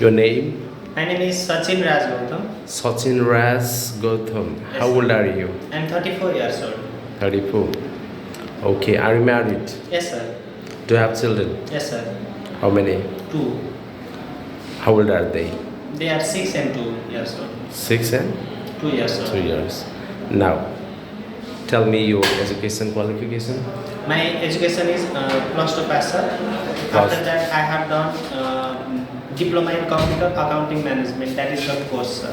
Your name? My name is Sachin Raj Gautam. Sachin Ras Gautam. Yes. How old are you? I'm 34 years old. 34. Okay, are you married? Yes, sir. Do you have children? Yes, sir. How many? 2. How old are they? They are 6 and 2 years old. 6 and 2 years old. 2 years. Now, tell me your education qualification. My education is plus 2 pass, sir. After that, I have done diploma in computer accounting management. That is the course, sir.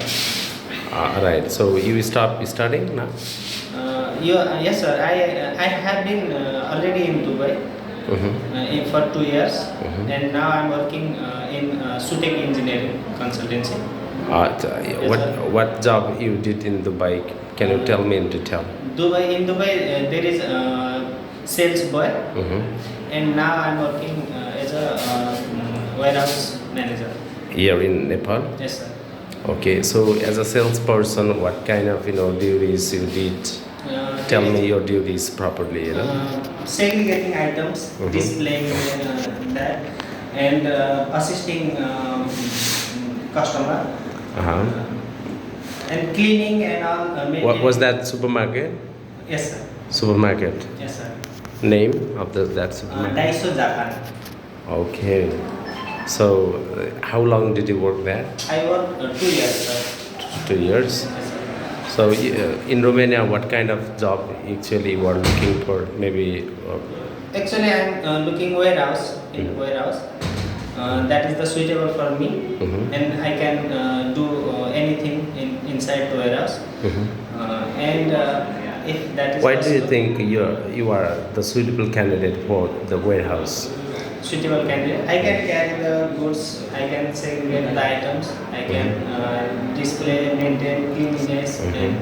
Right. So you stop studying now? Yes, sir. I have been already in Dubai for 2 years, and now I'm working in Sutek Engineering Consultancy. What job you did in Dubai? Can you tell me in detail? In Dubai, there is sales boy, and now I'm working as a warehouse manager. Here in Nepal? Yes, sir. Okay, so as a salesperson, what kind of duties you did? Tell me your duties properly. Segregating items, displaying that, and assisting customer, and cleaning and all. What was that supermarket? Yes, sir. Supermarket. Yes, sir. Name of that supermarket? Daiso Japan. Okay. So, how long did you work there? I worked 2 years, sir. 2 years. Yes, sir. So, in Romania, what kind of job actually you are looking for? Maybe. Actually, I'm looking warehouse in warehouse. That is the suitable for me, and I can do anything inside the warehouse. And if that is Why do you possible, think you are the suitable candidate for the warehouse? suitable candidate, I can carry the goods. I can segregate the items. I can display, maintain cleanliness and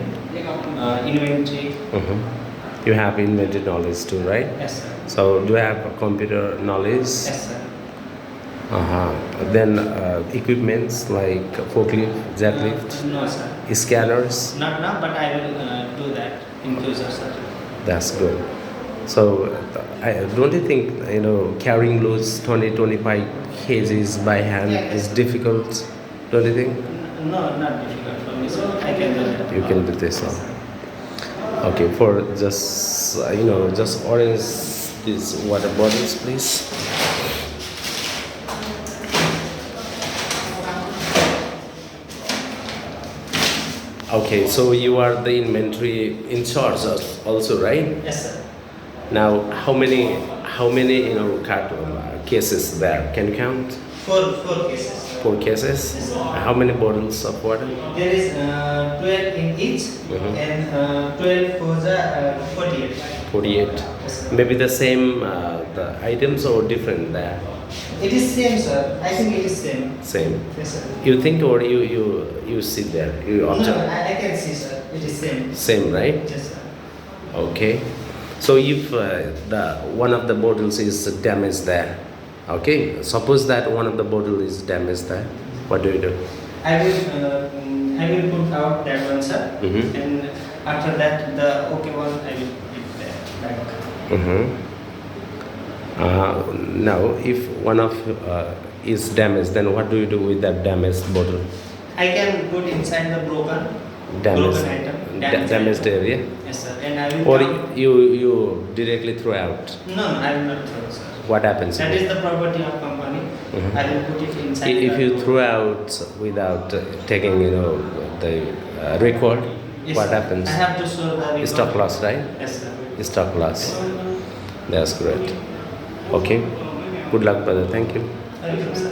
inventory. You have inventory knowledge too, right? Yes, sir. So, do you have computer knowledge? Yes, sir. Then equipments like forklift, jacklift, No, sir. scanners. Not now, but I will do that in future, sir. That's good. So, don't you think carrying loads 20-25 kgs by hand is difficult? Don't you think? No, not difficult for me, sir. I can do that. You can do this. Okay, for just just orange these water bottles, please. Okay, so you are the inventory in charge also, right? Yes, sir. Now, how many cases there? Can you count? 4 cases. 4 cases. Yes, sir. How many bottles of water? There is 12 in each, and 12 for the 48. 48. Yes, sir. Maybe the same the items or different there? It is same, sir. I think it is same. Same. Yes, sir. You think or you sit there? You No, observe? I can see, sir. It is same. Same, right? Yes, sir. Okay. So if the one of the bottles is damaged there, okay. Suppose that one of the bottle is damaged there, what do you do? I will put out that one, sir. And after that, the okay one I will put it back. Now, if one of is damaged, then what do you do with that damaged bottle? I can put inside the broken item. Damaged area? Yes, sir. And I will. Or count. you directly throw out? No, I will not throw, sir. What happens? That is the property of company. I will put it inside. If the you throw out without taking the record, Yes, what sir. happens? I have to show the record. Stock loss, right? Yes, sir. Stock loss. That's great. Okay. Good luck, brother. Thank you. Thank you, sir.